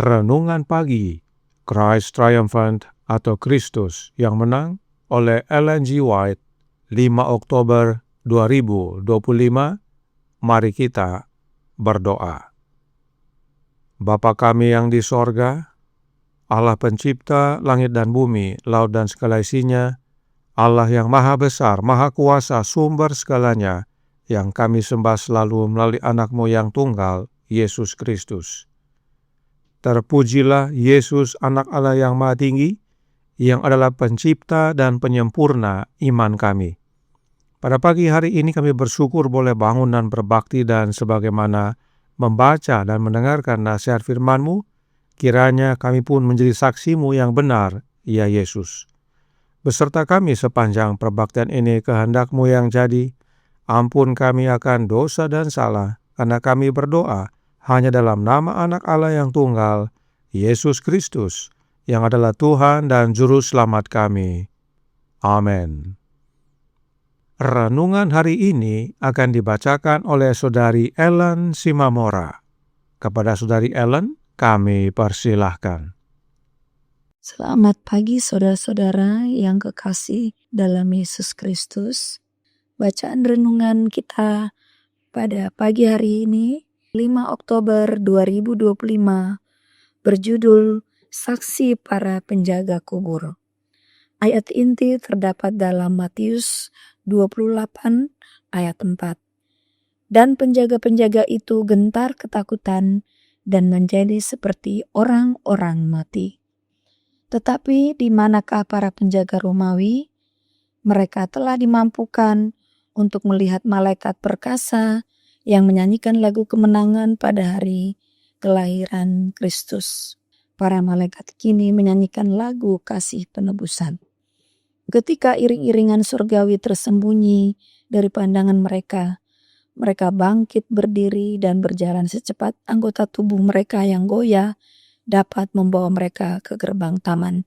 Renungan Pagi, Christ Triumphant atau Kristus yang Menang oleh Ellen G. White, 5 Oktober 2025. Mari kita berdoa. Bapa kami yang di sorga, Allah pencipta langit dan bumi, laut dan segala isinya, Allah yang maha besar, maha kuasa, sumber segalanya, yang kami sembah selalu melalui anak-Mu yang tunggal, Yesus Kristus. Terpujilah Yesus, anak Allah yang maha tinggi, yang adalah pencipta dan penyempurna iman kami. Pada pagi hari ini kami bersyukur boleh bangun dan berbakti, dan sebagaimana membaca dan mendengarkan nasihat firman-Mu, kiranya kami pun menjadi saksi-Mu yang benar, ya Yesus. Beserta kami sepanjang perbaktian ini, kehendak-Mu yang jadi. Ampun kami akan dosa dan salah, karena kami berdoa hanya dalam nama Anak Allah yang tunggal, Yesus Kristus, yang adalah Tuhan dan Juru Selamat kami. Amin. Renungan hari ini akan dibacakan oleh Saudari Ellen Simamora. Kepada Saudari Ellen, kami persilahkan. Selamat pagi saudara-saudara yang kekasih dalam Yesus Kristus. Bacaan renungan kita pada pagi hari ini, 5 Oktober 2025, berjudul Saksi Para Penjaga Kubur. Ayat inti terdapat dalam Matius 28 ayat 4. Dan penjaga-penjaga itu gentar ketakutan dan menjadi seperti orang-orang mati. Tetapi di manakah para penjaga Romawi? Mereka telah dimampukan untuk melihat malaikat perkasa yang menyanyikan lagu kemenangan pada hari kelahiran Kristus. Para malaikat kini menyanyikan lagu kasih penebusan. Ketika iring-iringan surgawi tersembunyi dari pandangan mereka, mereka bangkit berdiri dan berjalan secepat anggota tubuh mereka yang goyah dapat membawa mereka ke gerbang taman.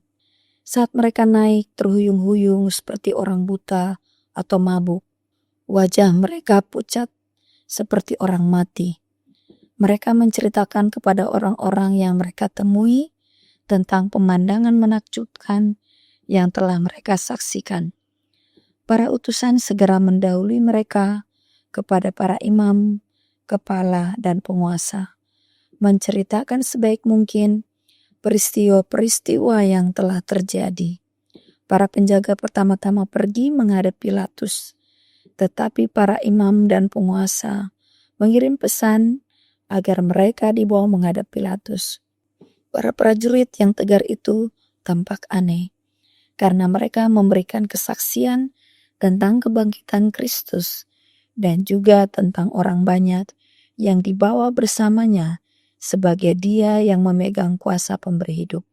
Saat mereka naik terhuyung-huyung seperti orang buta atau mabuk, wajah mereka pucat seperti orang mati. Mereka menceritakan kepada orang-orang yang mereka temui tentang pemandangan menakjubkan yang telah mereka saksikan. Para utusan segera mendahului mereka kepada para imam, kepala, dan penguasa, menceritakan sebaik mungkin peristiwa-peristiwa yang telah terjadi. Para penjaga pertama-tama pergi menghadap Pilatus, tetapi para imam dan penguasa mengirim pesan agar mereka dibawa menghadap Pilatus. Para prajurit yang tegar itu tampak aneh, karena mereka memberikan kesaksian tentang kebangkitan Kristus dan juga tentang orang banyak yang dibawa bersamanya sebagai Dia yang memegang kuasa pemberi hidup.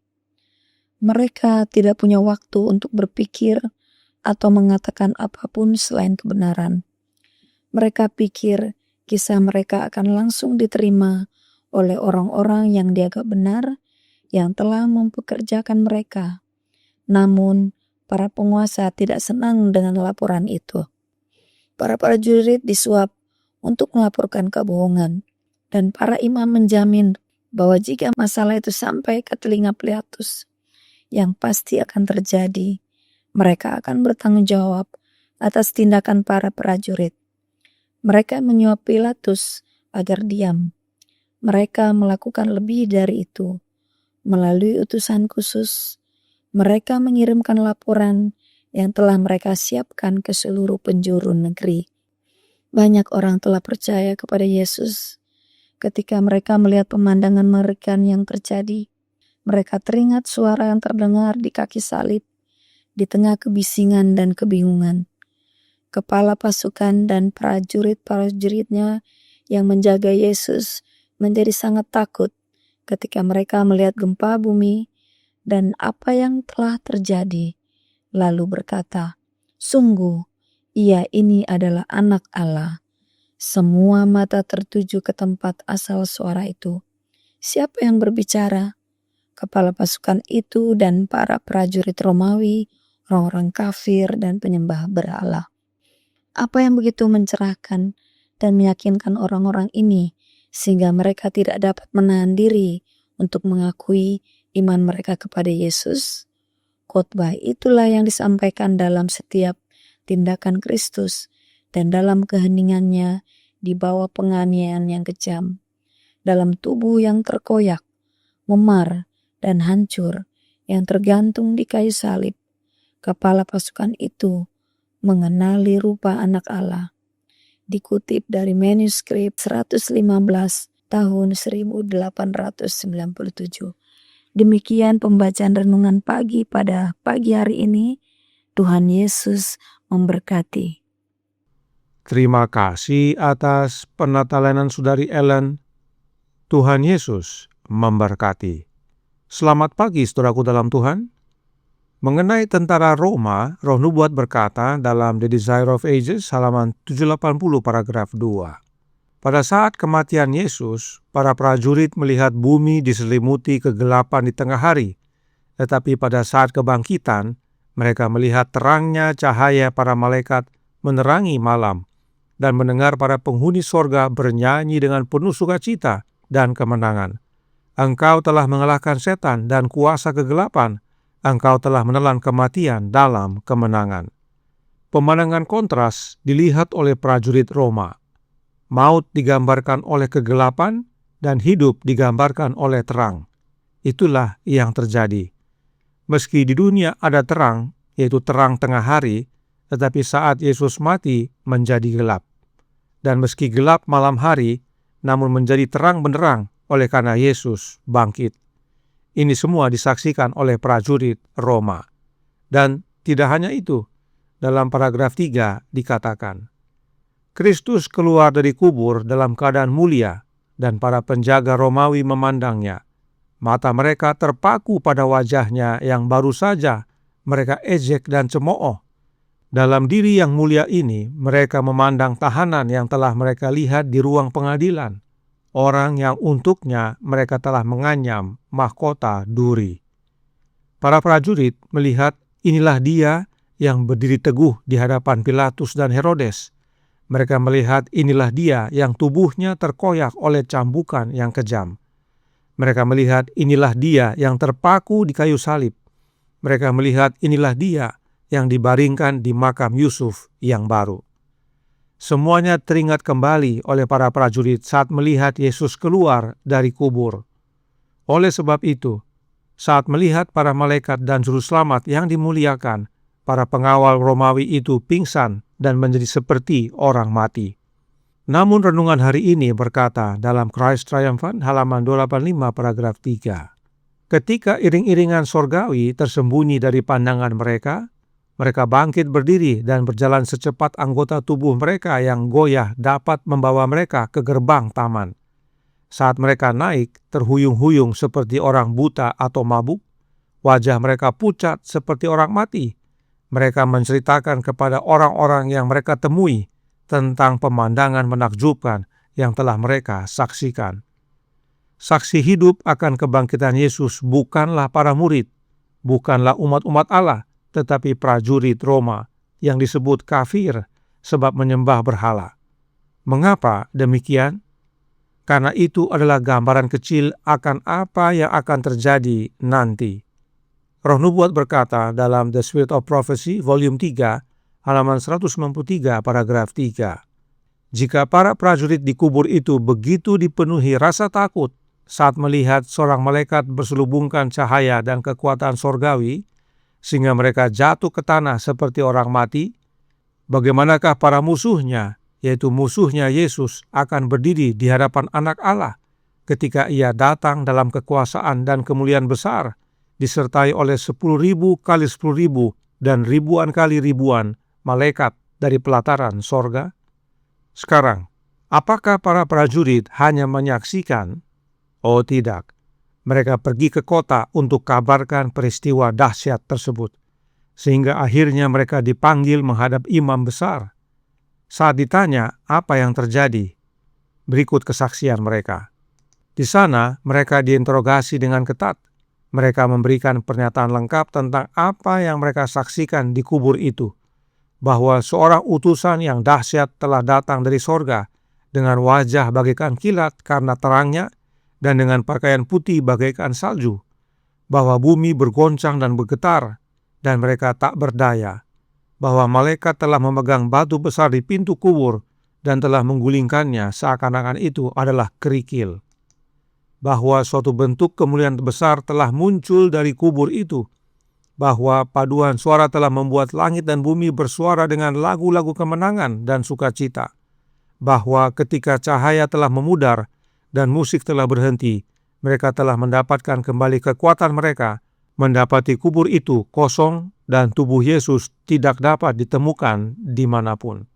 Mereka tidak punya waktu untuk berpikir atau mengatakan apapun selain kebenaran. Mereka pikir kisah mereka akan langsung diterima oleh orang-orang yang dianggap benar yang telah mempekerjakan mereka. Namun, para penguasa tidak senang dengan laporan itu. Para prajurit disuap untuk melaporkan kebohongan, dan para imam menjamin bahwa jika masalah itu sampai ke telinga Pilatus, yang pasti akan terjadi, mereka akan bertanggung jawab atas tindakan para prajurit. Mereka menyuap Pilatus agar diam. Mereka melakukan lebih dari itu. Melalui utusan khusus, mereka mengirimkan laporan yang telah mereka siapkan ke seluruh penjuru negeri. Banyak orang telah percaya kepada Yesus. Ketika mereka melihat pemandangan mengerikan yang terjadi, mereka teringat suara yang terdengar di kaki salib, di tengah kebisingan dan kebingungan. Kepala pasukan dan prajurit-prajuritnya yang menjaga Yesus menjadi sangat takut ketika mereka melihat gempa bumi dan apa yang telah terjadi, lalu berkata, "Sungguh, Ia ini adalah Anak Allah." Semua mata tertuju ke tempat asal suara itu. Siapa yang berbicara? Kepala pasukan itu dan para prajurit Romawi, orang-orang kafir dan penyembah berhala. Apa yang begitu mencerahkan dan meyakinkan orang-orang ini sehingga mereka tidak dapat menahan diri untuk mengakui iman mereka kepada Yesus. Khotbah itulah yang disampaikan dalam setiap tindakan Kristus dan dalam keheningannya di bawah penganiayaan yang kejam, dalam tubuh yang terkoyak, memar, dan hancur yang tergantung di kayu salib. Kepala pasukan itu mengenali rupa anak Allah. Dikutip dari manuskrip 115 tahun 1897. Demikian pembacaan renungan pagi pada pagi hari ini. Tuhan Yesus memberkati. Terima kasih atas penatalanan Saudari Ellen. Tuhan Yesus memberkati. Selamat pagi saudaraku dalam Tuhan. Mengenai tentara Roma, Roh Nubuat berkata dalam The Desire of Ages halaman 780 paragraf 2. Pada saat kematian Yesus, para prajurit melihat bumi diselimuti kegelapan di tengah hari. Tetapi pada saat kebangkitan, mereka melihat terangnya cahaya para malaikat menerangi malam dan mendengar para penghuni sorga bernyanyi dengan penuh sukacita dan kemenangan. Engkau telah mengalahkan setan dan kuasa kegelapan. Engkau telah menelan kematian dalam kemenangan. Pemandangan kontras dilihat oleh prajurit Roma. Maut digambarkan oleh kegelapan dan hidup digambarkan oleh terang. Itulah yang terjadi. Meski di dunia ada terang, yaitu terang tengah hari, tetapi saat Yesus mati menjadi gelap. Dan meski gelap malam hari, namun menjadi terang benderang oleh karena Yesus bangkit. Ini semua disaksikan oleh prajurit Roma. Dan tidak hanya itu, dalam paragraf 3 dikatakan, Kristus keluar dari kubur dalam keadaan mulia, dan para penjaga Romawi memandangnya. Mata mereka terpaku pada wajahnya yang baru saja mereka ejek dan cemooh. Dalam diri yang mulia ini, mereka memandang tahanan yang telah mereka lihat di ruang pengadilan, orang yang untuknya mereka telah menganyam mahkota duri. Para prajurit melihat inilah dia yang berdiri teguh di hadapan Pilatus dan Herodes. Mereka melihat inilah dia yang tubuhnya terkoyak oleh cambukan yang kejam. Mereka melihat inilah dia yang terpaku di kayu salib. Mereka melihat inilah dia yang dibaringkan di makam Yusuf yang baru. Semuanya teringat kembali oleh para prajurit saat melihat Yesus keluar dari kubur. Oleh sebab itu, saat melihat para malaikat dan juru selamat yang dimuliakan, para pengawal Romawi itu pingsan dan menjadi seperti orang mati. Namun renungan hari ini berkata dalam Christ Triumphant halaman 285 paragraf 3. Ketika iring-iringan sorgawi tersembunyi dari pandangan mereka bangkit berdiri dan berjalan secepat anggota tubuh mereka yang goyah dapat membawa mereka ke gerbang taman. Saat mereka naik, terhuyung-huyung seperti orang buta atau mabuk, wajah mereka pucat seperti orang mati. Mereka menceritakan kepada orang-orang yang mereka temui tentang pemandangan menakjubkan yang telah mereka saksikan. Saksi hidup akan kebangkitan Yesus bukanlah para murid, bukanlah umat-umat Allah, tetapi prajurit Roma yang disebut kafir sebab menyembah berhala. Mengapa demikian? Karena itu adalah gambaran kecil akan apa yang akan terjadi nanti. Roh Nubuat berkata dalam The Spirit of Prophecy, volume 3, halaman 193, paragraf 3. Jika para prajurit di kubur itu begitu dipenuhi rasa takut saat melihat seorang malaikat berselubungkan cahaya dan kekuatan sorgawi, sehingga mereka jatuh ke tanah seperti orang mati, bagaimanakah para musuhnya, yaitu musuhnya Yesus, akan berdiri di hadapan anak Allah ketika ia datang dalam kekuasaan dan kemuliaan besar, disertai oleh 10.000 kali 10.000 dan ribuan kali ribuan malaikat dari pelataran sorga? Sekarang, apakah para prajurit hanya menyaksikan? Oh tidak, mereka pergi ke kota untuk kabarkan peristiwa dahsyat tersebut, sehingga akhirnya mereka dipanggil menghadap imam besar. Saat ditanya apa yang terjadi, berikut kesaksian mereka. Di sana mereka diinterogasi dengan ketat. Mereka memberikan pernyataan lengkap tentang apa yang mereka saksikan di kubur itu, bahwa seorang utusan yang dahsyat telah datang dari sorga dengan wajah bagaikan kilat karena terangnya, dan dengan pakaian putih bagaikan salju, bahwa bumi bergoncang dan bergetar, dan mereka tak berdaya, bahwa malaikat telah memegang batu besar di pintu kubur dan telah menggulingkannya seakan-akan itu adalah kerikil, bahwa suatu bentuk kemuliaan besar telah muncul dari kubur itu, bahwa paduan suara telah membuat langit dan bumi bersuara dengan lagu-lagu kemenangan dan sukacita, bahwa ketika cahaya telah memudar dan musik telah berhenti, mereka telah mendapatkan kembali kekuatan mereka, mendapati kubur itu kosong dan tubuh Yesus tidak dapat ditemukan dimanapun.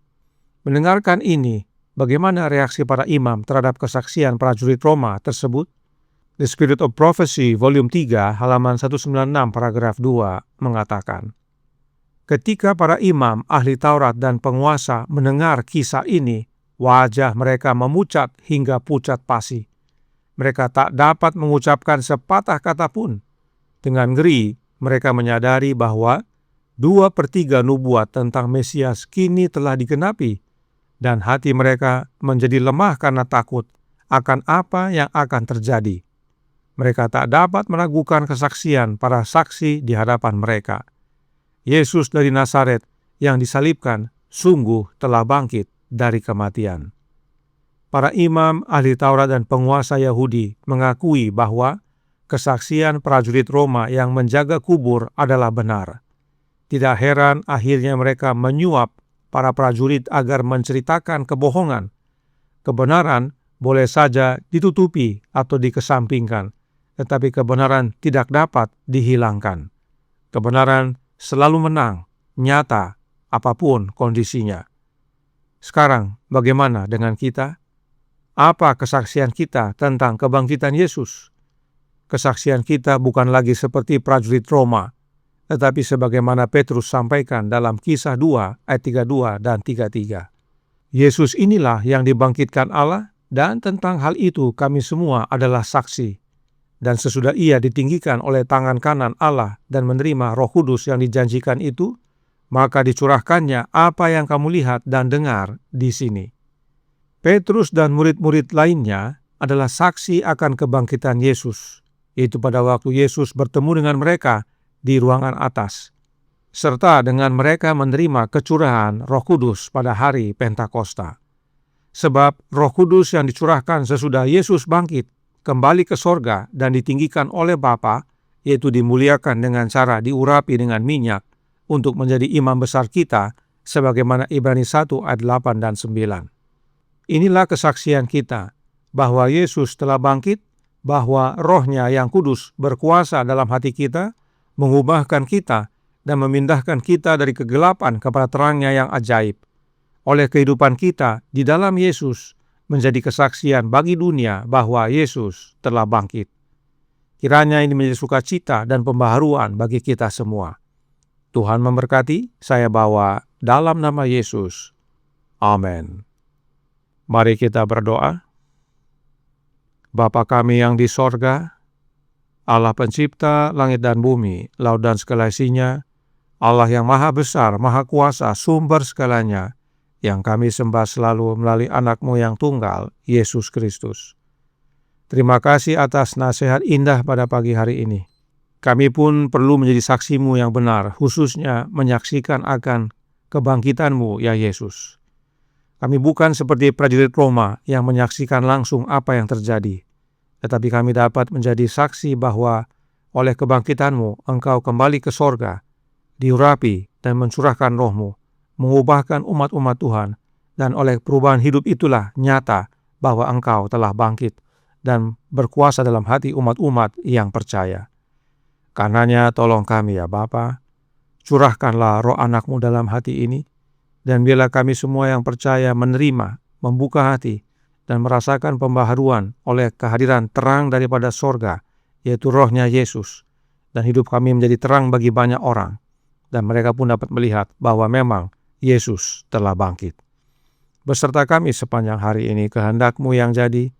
Mendengarkan ini, bagaimana reaksi para imam terhadap kesaksian prajurit Roma tersebut? The Spirit of Prophecy, volume 3, halaman 196, paragraf 2, mengatakan, ketika para imam, ahli Taurat, dan penguasa mendengar kisah ini, wajah mereka memucat hingga pucat pasi. Mereka tak dapat mengucapkan sepatah kata pun. Dengan ngeri, mereka menyadari bahwa 2/3 nubuat tentang Mesias kini telah digenapi, dan hati mereka menjadi lemah karena takut akan apa yang akan terjadi. Mereka tak dapat meragukan kesaksian para saksi di hadapan mereka. Yesus dari Nazaret yang disalibkan sungguh telah bangkit dari kematian. Para imam, ahli Taurat, dan penguasa Yahudi mengakui bahwa kesaksian prajurit Roma yang menjaga kubur adalah benar. Tidak heran akhirnya mereka menyuap para prajurit agar menceritakan kebohongan. Kebenaran boleh saja ditutupi atau dikesampingkan, tetapi kebenaran tidak dapat dihilangkan. Kebenaran selalu menang, nyata, apapun kondisinya. Sekarang, bagaimana dengan kita? Apa kesaksian kita tentang kebangkitan Yesus? Kesaksian kita bukan lagi seperti prajurit Roma, tetapi sebagaimana Petrus sampaikan dalam Kisah 2 ayat 32 dan 33. Yesus inilah yang dibangkitkan Allah, dan tentang hal itu kami semua adalah saksi. Dan sesudah ia ditinggikan oleh tangan kanan Allah dan menerima Roh Kudus yang dijanjikan itu, maka dicurahkannya apa yang kamu lihat dan dengar di sini. Petrus dan murid-murid lainnya adalah saksi akan kebangkitan Yesus, yaitu pada waktu Yesus bertemu dengan mereka di ruangan atas, serta dengan mereka menerima kecurahan Roh Kudus pada hari Pentakosta. Sebab Roh Kudus yang dicurahkan sesudah Yesus bangkit kembali ke sorga dan ditinggikan oleh Bapa, yaitu dimuliakan dengan cara diurapi dengan minyak untuk menjadi imam besar kita, sebagaimana Ibrani 1 ayat 8 dan 9. Inilah kesaksian kita, bahwa Yesus telah bangkit, bahwa Roh-Nya yang kudus berkuasa dalam hati kita, mengubahkan kita dan memindahkan kita dari kegelapan kepada terang-Nya yang ajaib. Oleh kehidupan kita di dalam Yesus, menjadi kesaksian bagi dunia bahwa Yesus telah bangkit. Kiranya ini menjadi sukacita dan pembaharuan bagi kita semua. Tuhan memberkati, saya bawa dalam nama Yesus. Amin. Mari kita berdoa. Bapa kami yang di sorga, Allah pencipta langit dan bumi, laut dan segala isinya, Allah yang maha besar, maha kuasa, sumber segalanya, yang kami sembah selalu melalui anak-Mu yang tunggal, Yesus Kristus. Terima kasih atas nasihat indah pada pagi hari ini. Kami pun perlu menjadi saksi-Mu yang benar, khususnya menyaksikan akan kebangkitan-Mu, ya Yesus. Kami bukan seperti prajurit Roma yang menyaksikan langsung apa yang terjadi, tetapi kami dapat menjadi saksi bahwa oleh kebangkitan-Mu, Engkau kembali ke sorga, diurapi dan mencurahkan Roh-Mu, mengubahkan umat-umat Tuhan, dan oleh perubahan hidup itulah nyata bahwa Engkau telah bangkit dan berkuasa dalam hati umat-umat yang percaya. Karenanya tolong kami ya Bapa, curahkanlah Roh Anak-Mu dalam hati ini, dan biarlah kami semua yang percaya menerima, membuka hati, dan merasakan pembaharuan oleh kehadiran terang daripada sorga, yaitu Roh-Nya Yesus, dan hidup kami menjadi terang bagi banyak orang, dan mereka pun dapat melihat bahwa memang Yesus telah bangkit. Beserta kami sepanjang hari ini, kehendak-Mu yang jadi,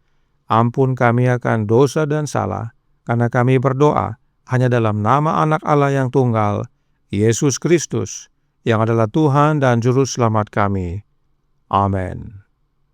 ampun kami akan dosa dan salah, karena kami berdoa hanya dalam nama Anak Allah yang tunggal, Yesus Kristus, yang adalah Tuhan dan Juru Selamat kami. Amin.